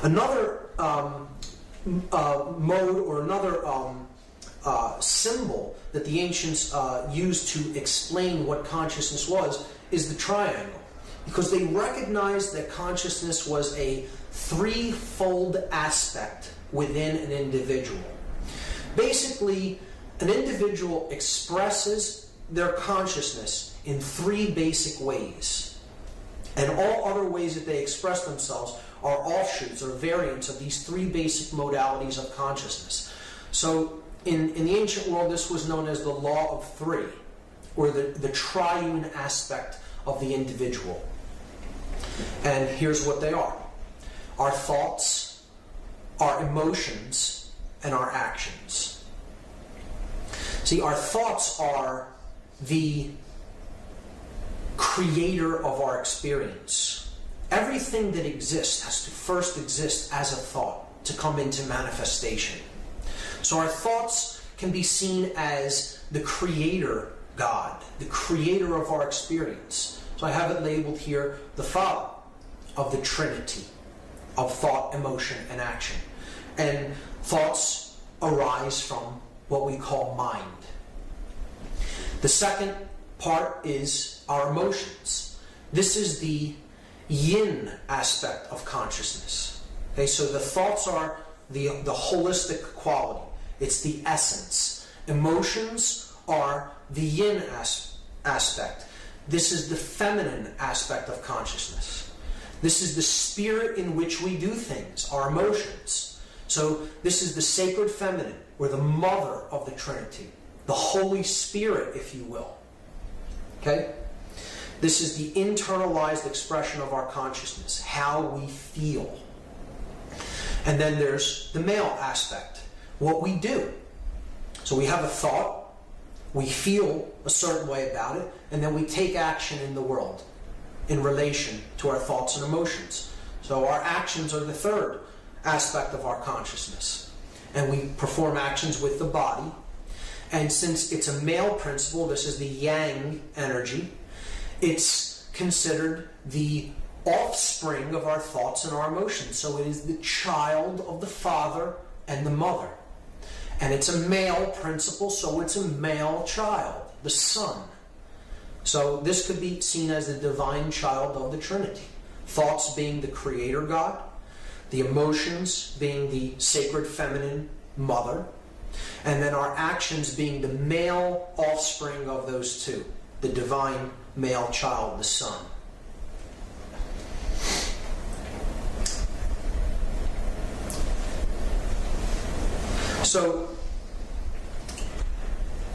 Another mode or another symbol that the ancients used to explain what consciousness was is the triangle, because they recognized that consciousness was a threefold aspect within an individual. Basically, an individual expresses their consciousness in three basic ways, and all other ways that they express themselves are offshoots or variants of these three basic modalities of consciousness. So in the ancient world, this was known as the law of three, or the triune aspect of the individual. And here's what they are: our thoughts, our emotions, and our actions. See, our thoughts are the creator of our experience. Everything that exists has to first exist as a thought to come into manifestation. So our thoughts can be seen as the creator God, the creator of our experience. So I have it labeled here, the Father of the Trinity of thought, emotion, and action. And thoughts arise from what we call mind. The second part is our emotions. This is the yin aspect of consciousness. Okay, so the thoughts are the holistic quality. It's the essence. Emotions are the yin aspect. This is the feminine aspect of consciousness. This is the spirit in which we do things, our emotions. So this is the sacred feminine, or the mother of the Trinity, the Holy Spirit, if you will. Okay? This is the internalized expression of our consciousness, how we feel. And then there's the male aspect, what we do. So we have a thought, we feel a certain way about it, and then we take action in the world in relation to our thoughts and emotions. So our actions are the third aspect of our consciousness. And we perform actions with the body. And since it's a male principle, this is the yang energy, it's considered the offspring of our thoughts and our emotions. So it is the child of the father and the mother. And it's a male principle, so it's a male child, the son. So this could be seen as the divine child of the Trinity. Thoughts being the creator God, the emotions being the sacred feminine mother, and then our actions being the male offspring of those two, the divine male child, the son. So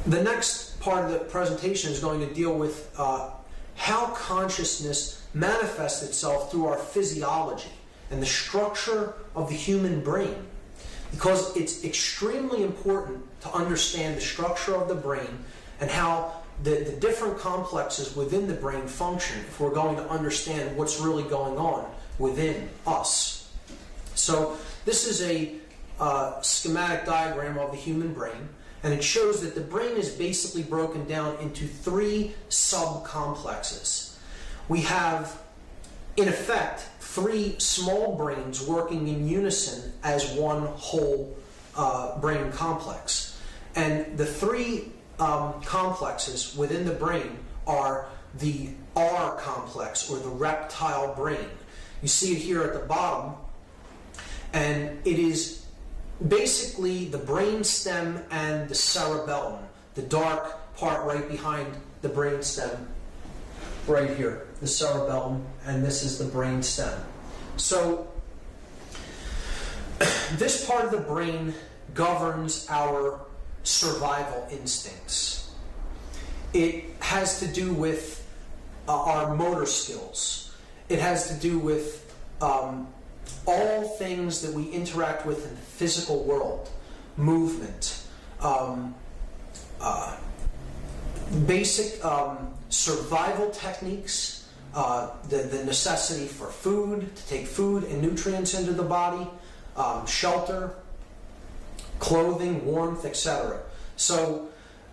the next part of the presentation is going to deal with how consciousness manifests itself through our physiology and the structure of the human brain, because it's extremely important to understand the structure of the brain and how the different complexes within the brain function if we're going to understand what's really going on within us. So this is a schematic diagram of the human brain, and it shows that the brain is basically broken down into three subcomplexes. We have, in effect, three small brains working in unison as one whole brain complex. And the three complexes within the brain are the R complex, or the reptile brain. You see it here at the bottom, and it is basically the brainstem and the cerebellum, the dark part right behind the brainstem, right here, the cerebellum, and this is the brainstem. So this part of the brain governs our survival instincts. It has to do with our motor skills. It has to do with all things that we interact with in the physical world, movement, basic survival techniques, the necessity for food, to take food and nutrients into the body, shelter, clothing, warmth, etc. So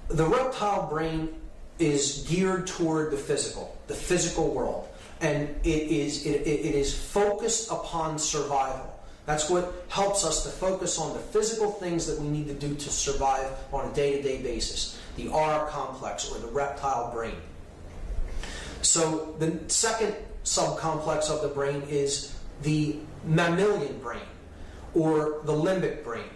the reptile brain is geared toward the physical world, and it is focused upon survival. That's what helps us to focus on the physical things that we need to do to survive on a day-to-day basis. The R complex, or the reptile brain. So the second subcomplex of the brain is the mammalian brain, or the limbic brain.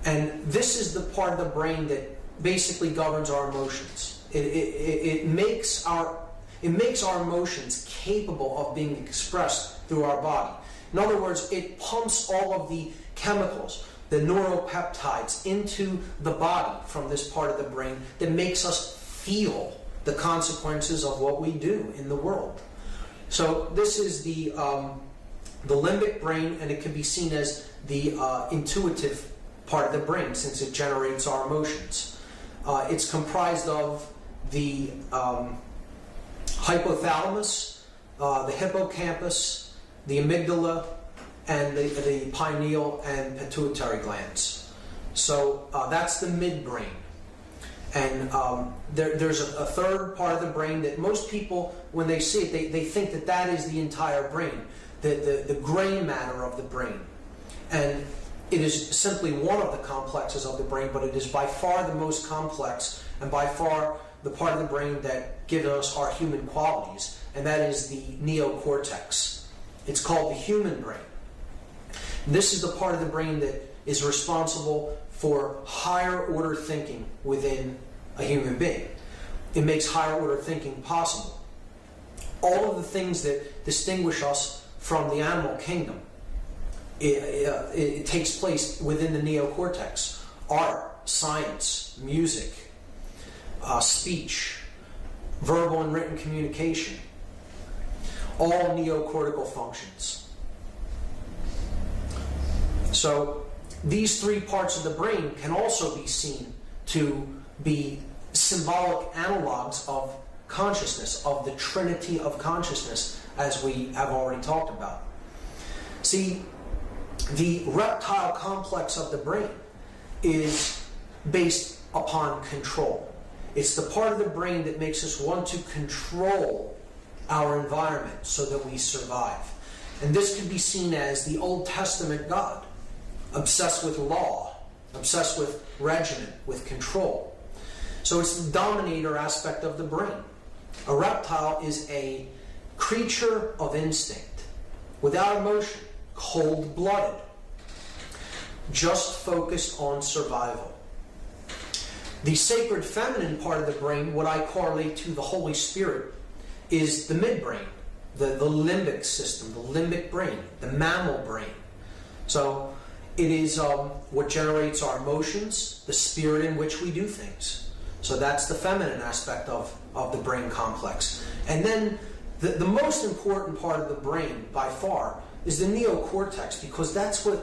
And this is the part of the brain that basically governs our emotions. It makes our emotions capable of being expressed through our body. In other words, it pumps all of the chemicals, the neuropeptides, into the body from this part of the brain that makes us feel the consequences of what we do in the world. So this is the limbic brain, and it can be seen as the intuitive part of the brain, since it generates our emotions. It's comprised of the hypothalamus, the hippocampus, the amygdala, and the pineal and pituitary glands. So that's the midbrain. And there's a third part of the brain that most people, when they see it, they think that that is the entire brain, the gray matter of the brain. And it is simply one of the complexes of the brain, but it is by far the most complex, and by far the part of the brain that gives us our human qualities, and that is the neocortex. It's called the human brain. This is the part of the brain that is responsible for higher order thinking within a human being. It makes higher order thinking possible. All of the things that distinguish us from the animal kingdom, it takes place within the neocortex. Art, science, music, speech, verbal and written communication, all neocortical functions. So these three parts of the brain can also be seen to be symbolic analogs of consciousness, of the trinity of consciousness, as we have already talked about. See, the reptile complex of the brain is based upon control. It's the part of the brain that makes us want to control our environment so that we survive. And this can be seen as the Old Testament God, obsessed with law, obsessed with regimen, with control. So it's the dominator aspect of the brain. A reptile is a creature of instinct, without emotion, cold-blooded, just focused on survival. The sacred feminine part of the brain, what I correlate to the Holy Spirit, is the midbrain, the limbic system, the limbic brain, the mammal brain. So it is what generates our emotions, the spirit in which we do things. So that's the feminine aspect of the brain complex. And then the most important part of the brain, by far, is the neocortex, because that's where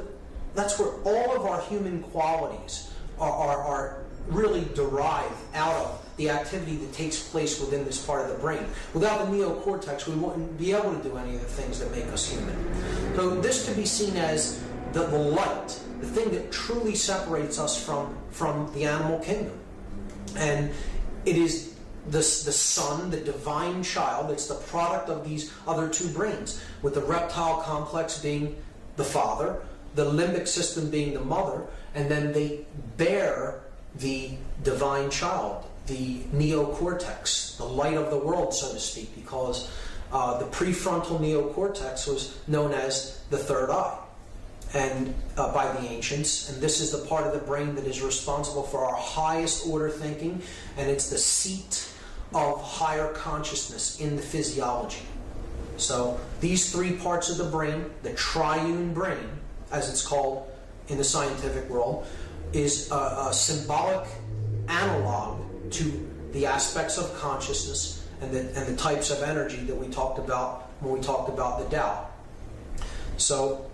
all of our human qualities are really derived out of the activity that takes place within this part of the brain. Without the neocortex, we wouldn't be able to do any of the things that make us human. So this can be seen as the light, the thing that truly separates us from the animal kingdom. And it is the son, the divine child. It's the product of these other two brains, with the reptile complex being the father, the limbic system being the mother, and then they bear the divine child, the neocortex, the light of the world, so to speak, because the prefrontal neocortex was known as the third eye, and by the ancients. And this is the part of the brain that is responsible for our highest order thinking, and it's the seat of higher consciousness in the physiology. So these three parts of the brain, the triune brain, as it's called in the scientific world, is a symbolic analog to the aspects of consciousness and the types of energy that we talked about when we talked about the Tao. So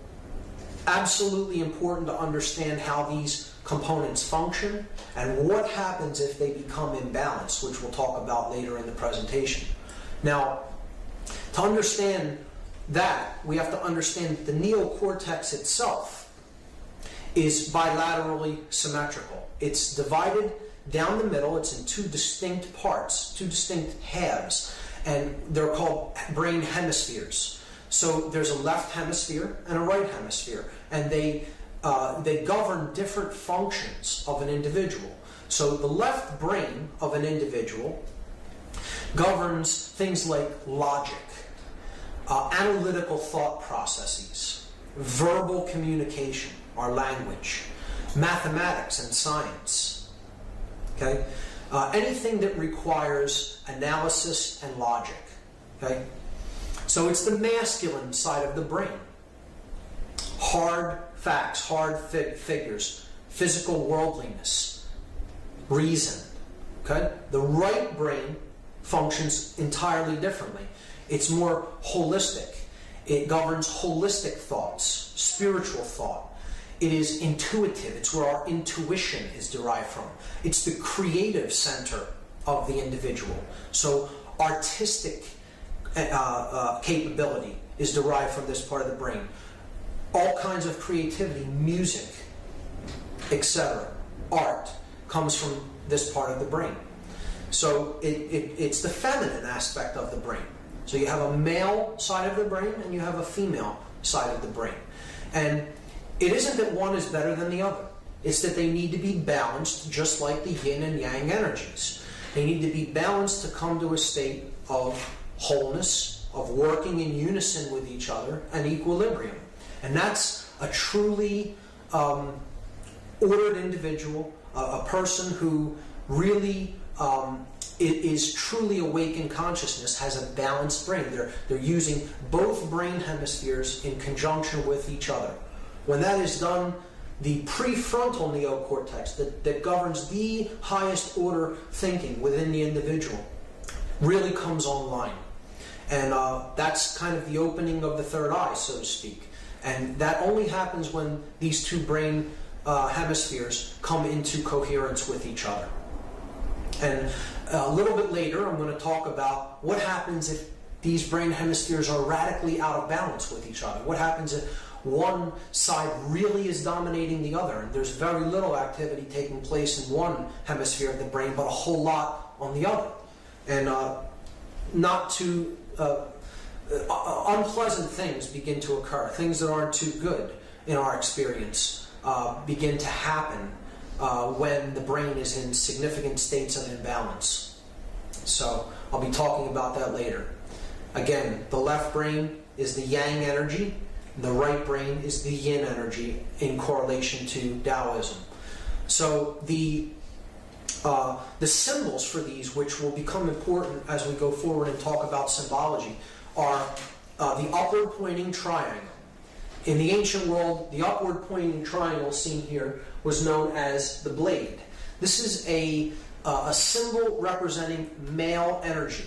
absolutely important to understand how these components function and what happens if they become imbalanced, which we'll talk about later in the presentation. Now, to understand that, we have to understand that the neocortex itself is bilaterally symmetrical. It's divided down the middle. It's in two distinct parts, two distinct halves, and they're called brain hemispheres. So there's a left hemisphere and a right hemisphere, and they govern different functions of an individual. So the left brain of an individual governs things like logic, analytical thought processes, verbal communication, our language, mathematics and science. Okay, anything that requires analysis and logic. Okay, so it's the masculine side of the brain. Hard facts, hard figures, physical worldliness, reason. Okay, the right brain functions entirely differently. It's more holistic. It governs holistic thoughts, spiritual thought. It is intuitive. It's where our intuition is derived from. It's the creative center of the individual. So artistic capability is derived from this part of the brain. All kinds of creativity, music, etc., art, comes from this part of the brain. So it's the feminine aspect of the brain. So you have a male side of the brain and you have a female side of the brain. And it isn't that one is better than the other. It's that they need to be balanced, just like the yin and yang energies. They need to be balanced to come to a state of wholeness, of working in unison with each other, and equilibrium. And that's a truly ordered individual, a person who really is truly awake in consciousness, has a balanced brain. They're using both brain hemispheres in conjunction with each other. When that is done, the prefrontal neocortex that governs the highest order thinking within the individual really comes online. And that's kind of the opening of the third eye, so to speak. And that only happens when these two brain hemispheres come into coherence with each other. And a little bit later, I'm going to talk about what happens if these brain hemispheres are radically out of balance with each other. What happens if one side really is dominating the other, and there's very little activity taking place in one hemisphere of the brain, but a whole lot on the other. And not too unpleasant things begin to occur. Things that aren't too good in our experience begin to happen when the brain is in significant states of imbalance. So I'll be talking about that later. Again, the left brain is the yang energy, the right brain is the yin energy in correlation to Taoism. So the symbols for these, which will become important as we go forward and talk about symbology, are the upward pointing triangle. In the ancient world, the upward pointing triangle seen here was known as the blade. This is a symbol representing male energy,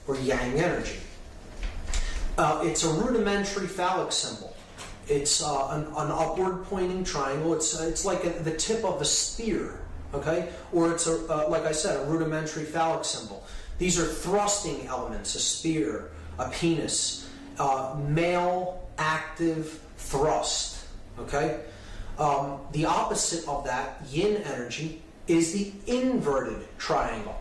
or yang energy. It's a rudimentary phallic symbol. It's an upward pointing triangle. It's like the tip of a spear, okay? Or it's, like I said, a rudimentary phallic symbol. These are thrusting elements, a spear, a penis, male active thrust, okay? The opposite of that, yin energy, is the inverted triangle.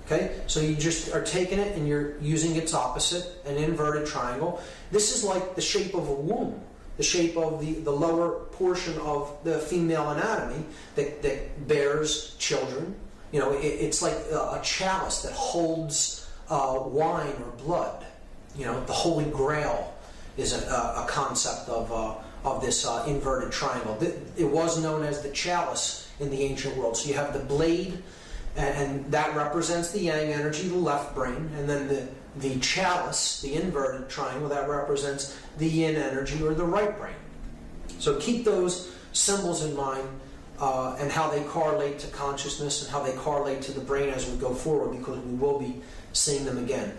Okay, so you just are taking it and you're using its opposite, an inverted triangle. This is like the shape of a womb, the shape of the lower portion of the female anatomy that bears children. You know, it's like a chalice that holds wine or blood. You know, the Holy Grail is a concept of this inverted triangle. It was known as the chalice in the ancient world. So you have the blade, and that represents the yang energy, the left brain, and then the chalice, the inverted triangle, that represents the yin energy, or the right brain. So keep those symbols in mind and how they correlate to consciousness and how they correlate to the brain as we go forward, because we will be seeing them again.